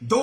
2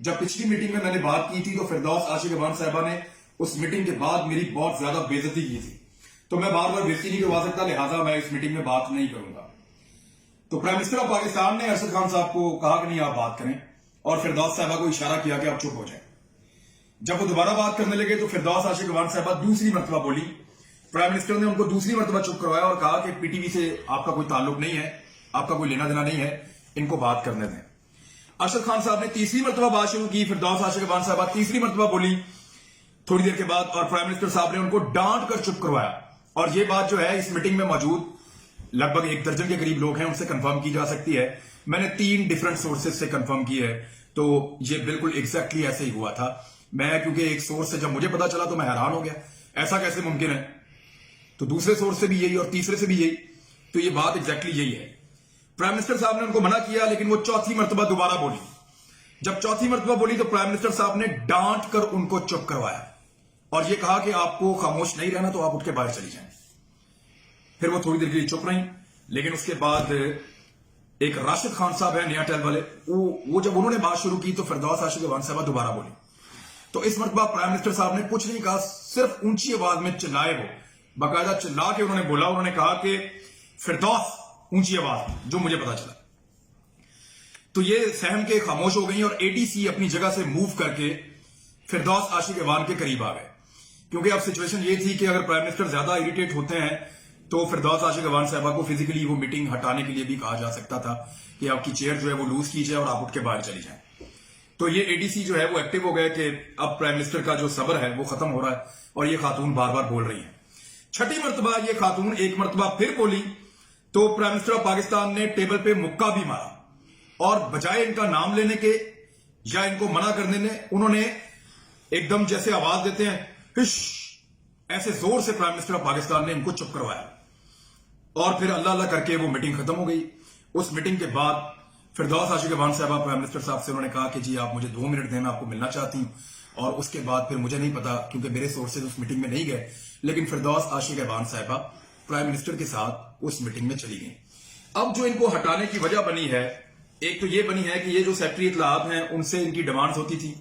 جب پچھلی میٹنگ میں نے بات کی تھی تو فردوس عاشق اعوان صاحبہ نے اس میٹنگ کے بعد میری بہت زیادہ بے عزتی کی تھی، تو میں بار بار بےعزتی نہیں کروا سکتا، لہٰذا میں اس میٹنگ میں بات نہیں کروں گا۔ تو پرائم منسٹر آف پاکستان نے ارشد خان صاحب کو کہا کہ نہیں آپ بات کریں، اور فردوس صاحبہ کو اشارہ کیا کہ آپ چپ ہو جائیں۔ جب وہ دوبارہ بات کرنے لگے تو فردوس عاشق اعوان صاحبہ دوسری مرتبہ بولی، پرائم منسٹر نے ان کو دوسری مرتبہ چپ کروایا اور کہا کہ پی ٹی وی سے آپ کا کوئی تعلق نہیں ہے، آپ کا کوئی لینا دینا نہیں ہے، ان کو بات کرنے دیں۔ ارشد خان صاحب نے تیسری مرتبہ بات شروع کی، فردوس عاشق اعوان صاحبہ تیسری مرتبہ بولی تھوڑی دیر کے بعد، اور پرائم منسٹر صاحب نے ان کو ڈانٹ کر چپ کروایا۔ اور یہ بات جو ہے اس میٹنگ میں موجود لگ بھگ 1 درجن کے قریب لوگ ہیں، ان سے کنفرم کی جا سکتی ہے، میں نے 3 ڈیفرنٹ سورسز سے کنفرم کی ہے، تو یہ بالکل ایگزیکٹلی ایسے ہی ہوا تھا۔ میں کیونکہ ایک سورس سے جب مجھے پتا چلا تو میں حیران ہو گیا، ایسا کیسے ممکن ہے؟ تو دوسرے سورس سے بھی یہی اور تیسرے سے بھی یہی، تو یہ بات ایگزیکٹلی یہی ہے۔ پرائم منسٹر صاحب نے ان کو منع کیا، لیکن وہ چوتھی مرتبہ دوبارہ بولی۔ جب چوتھی مرتبہ بولی تو پرائم منسٹر صاحب نے ڈانٹ کر ان کو چپ کروایا اور یہ کہا کہ آپ کو خاموش نہیں رہنا تو آپ اٹھ کے باہر چلی جائیں۔ پھر وہ تھوڑی دیر کے لیے چپ رہیں، لیکن اس کے بعد ایک راشد خان صاحب ہے نیا ٹیل والے، وہ جب انہوں نے بات شروع کی تو فردوس عاشق اعوان صاحبہ دوبارہ بولی۔ تو اس مرتبہ پرائم منسٹر صاحب نے کچھ نہیں کہا، صرف اونچی آواز میں چلائے، وہ باقاعدہ چلا کے انہوں نے بولا، انہوں نے کہا کہ فردوس، اونچی آواز، جو مجھے پتا چلا۔ تو یہ سہم کے خاموش ہو گئی اور اے ڈی سی اپنی جگہ سے موو کر کے فردوس عاشق اعوان کے قریب آ گئے، کیونکہ اب سچویشن یہ تھی کہ اگر پرائم منسٹر زیادہ اریٹیٹ ہوتے ہیں تو فردوس عاشق اعوان صاحبہ کو فزیکلی وہ میٹنگ ہٹانے کے لیے بھی کہا جا سکتا تھا کہ آپ کی چیئر جو ہے وہ لوز کیجیے اور آپ اٹھ کے باہر چلی جائیں۔ تو یہ اے ڈی سی جو ہے وہ ایکٹیو ہو گئے کہ اب پرائم منسٹر کا جو صبر ہے وہ ختم ہو رہا ہے اور یہ خاتون بار بار بول رہی ہیں۔ چھٹی مرتبہ یہ خاتون ایک مرتبہ پھر بولی تو پرائم منسٹر آف پاکستان نے ٹیبل پہ مکہ بھی مارا اور بجائے ان کا نام لینے کے یا ان کو منع کرنے نے، انہوں نے ایک دم جیسے آواز دیتے ہیں ہش، ایسے زور سے پرائم منسٹر آف پاکستان نے ان کو چپ کروایا اور پھر اللہ اللہ کر کے وہ میٹنگ ختم ہو گئی۔ اس میٹنگ کے بعد فردوس عاشق اعوان صاحبہ پرائم منسٹر صاحب سے انہوں نے کہا کہ جی آپ مجھے 2 منٹ دیں، میں آپ کو ملنا چاہتی ہوں، اور اس کے بعد پھر مجھے نہیں پتا کیونکہ میرے سورسز اس میٹنگ میں نہیں گئے، لیکن فردوس عاشق اعوان صاحبہ پرائم منسٹر کے ساتھ اس میٹنگ میں چلی گئیں۔ اب جو ان کو ہٹانے کی وجہ بنی ہے، ایک تو یہ بنی ہے کہ یہ جو سیکٹری اطلاعات ہیں ان سے ان کی ڈیمانڈز ہوتی تھی،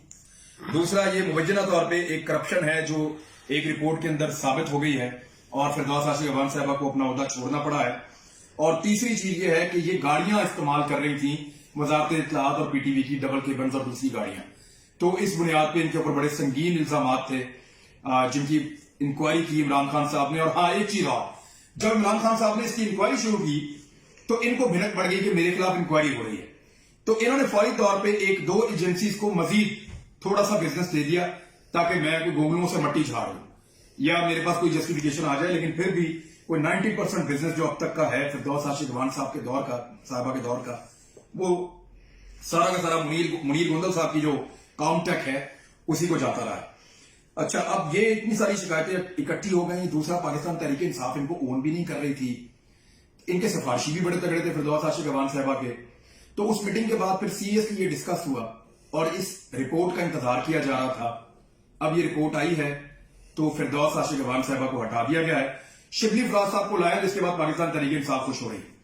دوسرا یہ مبینہ طور پہ ایک کرپشن ہے جو ایک رپورٹ کے اندر ثابت ہو گئی ہے اور فردوس عاشق اعوان صاحبہ کو اپنا عہدہ چھوڑنا پڑا ہے، اور تیسری چیز یہ ہے کہ یہ گاڑیاں استعمال کر رہی تھیں وزارت اطلاعات اور پی ٹی وی کی، ڈبل کیبنز اور دوسری گاڑیاں، تو اس بنیاد پہ ان کے اوپر بڑے سنگین الزامات تھے جن کی انکوائری کی عمران خان صاحب نے۔ اور ہاں ایک چیز اور، جب عمران خان صاحب نے اس کی انکوائری شروع کی تو ان کو بھنک پڑ گئی کہ میرے خلاف انکوائری ہو رہی ہے، تو انہوں نے فوری طور پہ 1-2 ایجنسیز کو مزید تھوڑا سا بزنس دے دیا تاکہ میں کوئی گوگلوں سے مٹی جھاڑوں یا میرے پاس کوئی جسٹیفیکیشن آ جائے، لیکن پھر بھی کوئی 90% بزنس جو اب تک کا ہے فردوس عاشق اعوان صاحب کے دور کا، صاحبہ کے دور کا، وہ سارا کا سارا منیر گوندل صاحب کی جو کاؤنٹیکٹ ہے اسی کو جاتا رہا ہے۔ اچھا، اب یہ اتنی ساری شکایتیں اکٹھی ہو گئی، دوسرا پاکستان تحریک انصاف ان کو اون بھی نہیں کر رہی تھی، ان کے سفارشی بھی بڑے تگڑے تھے فردوس عاشق اعوان صاحبہ کے۔ تو اس میٹنگ کے بعد پھر سیریسلی یہ ڈسکس ہوا اور اس رپورٹ کا انتظار کیا جا رہا تھا۔ اب یہ رپورٹ آئی ہے تو فردوس عاشق اعوان صاحبہ کو ہٹا دیا گیا ہے، شبلی فراز صاحب کو لایا، جس کے بعد پاکستان تحریک انصاف خوش ہو رہی ہے۔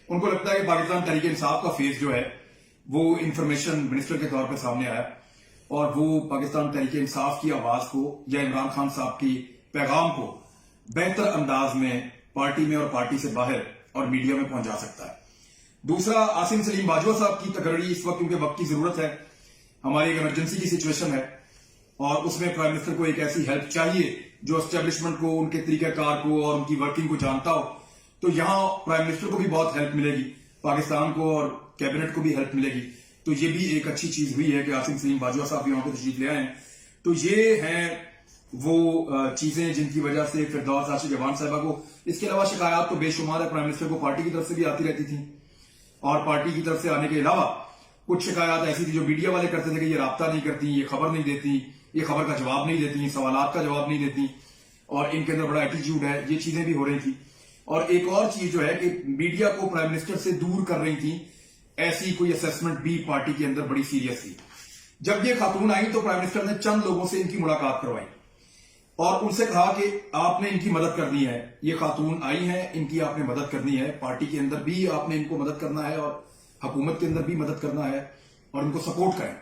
ان کو لگتا ہے کہ پاکستان تحریک انصاف کا فیس جو ہے وہ انفارمیشن منسٹر کے طور پہ سامنے آیا اور وہ پاکستان تحریک انصاف کی آواز کو یا عمران خان صاحب کی پیغام کو بہتر انداز میں پارٹی میں اور پارٹی سے باہر اور میڈیا میں پہنچا سکتا ہے۔ دوسرا، عاصم سلیم باجوہ صاحب کی تقرری اس وقت کیونکہ وقت کی ضرورت ہے، ہماری ایک ایمرجنسی کی سچویشن ہے اور اس میں پرائم منسٹر کو ایک ایسی ہیلپ چاہیے جو اسٹیبلشمنٹ کو، ان کے طریقہ کار کو اور ان کی ورکنگ کو جانتا ہو، تو یہاں پرائم منسٹر کو بھی بہت ہیلپ ملے گی، پاکستان کو اور کیبنٹ کو بھی ہیلپ ملے گی۔ تو یہ بھی ایک اچھی چیز ہوئی ہے کہ عاصم سلیم باجوہ صاحب یہاں پہ تشریف لے آئے ہیں۔ تو یہ ہیں وہ چیزیں جن کی وجہ سے فردوس عاشق اعوان صاحبہ کو، اس کے علاوہ شکایات تو بے شمار ہے، پرائم منسٹر کو پارٹی کی طرف سے بھی آتی رہتی تھی اور پارٹی کی طرف سے آنے کے علاوہ کچھ شکایات ایسی تھی جو میڈیا والے کرتے تھے کہ یہ رابطہ نہیں کرتی، یہ خبر نہیں دیتی، یہ خبر کا جواب نہیں دیتی، سوالات کا جواب نہیں دیتی اور ان کے اندر بڑا ایٹیٹیوڈ ہے، یہ چیزیں بھی ہو رہی تھی۔ اور ایک اور چیز جو ہے کہ میڈیا کو پرائم منسٹر سے دور کر رہی تھی، ایسی کوئی اسیسمنٹ بھی پارٹی کے اندر بڑی سیریس تھی۔ جب یہ خاتون آئی تو پرائم منسٹر نے چند لوگوں سے ان کی ملاقات کروائی اور ان سے کہا کہ آپ نے ان کی مدد کرنی ہے، یہ خاتون آئی ہیں، ان کی آپ نے مدد کرنی ہے، پارٹی کے اندر بھی آپ نے ان کو مدد کرنا ہے اور حکومت کے اندر بھی مدد کرنا ہے اور ان کو سپورٹ کریں۔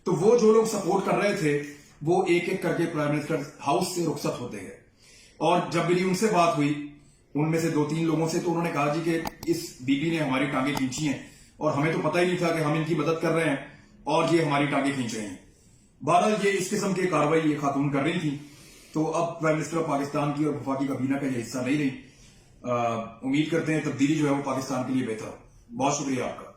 تو وہ جو لوگ سپورٹ کر رہے تھے وہ ایک ایک کر کے پرائم منسٹر ہاؤس سے رخصت ہوتے گئے. اور جب میری ان سے بات ہوئی, ان میں سے 2-3 لوگوں سے, تو انہوں نے کہا جی کہ اس بی بی نے ہماری ٹانگیں کھینچی ہیں اور ہمیں تو پتہ ہی نہیں تھا کہ ہم ان کی مدد کر رہے ہیں اور یہ ہماری ٹانگیں کھینچ رہے ہیں. بہرحال یہ اس قسم کی کارروائی یہ خاتون کر رہی تھی, تو اب پرائم منسٹر آف پاکستان کی اور وفاقی کابینہ کا یہ حصہ نہیں رہی. امید کرتے ہیں تبدیلی جو ہے وہ پاکستان کے لیے بہتر. بہت شکریہ آپ کا.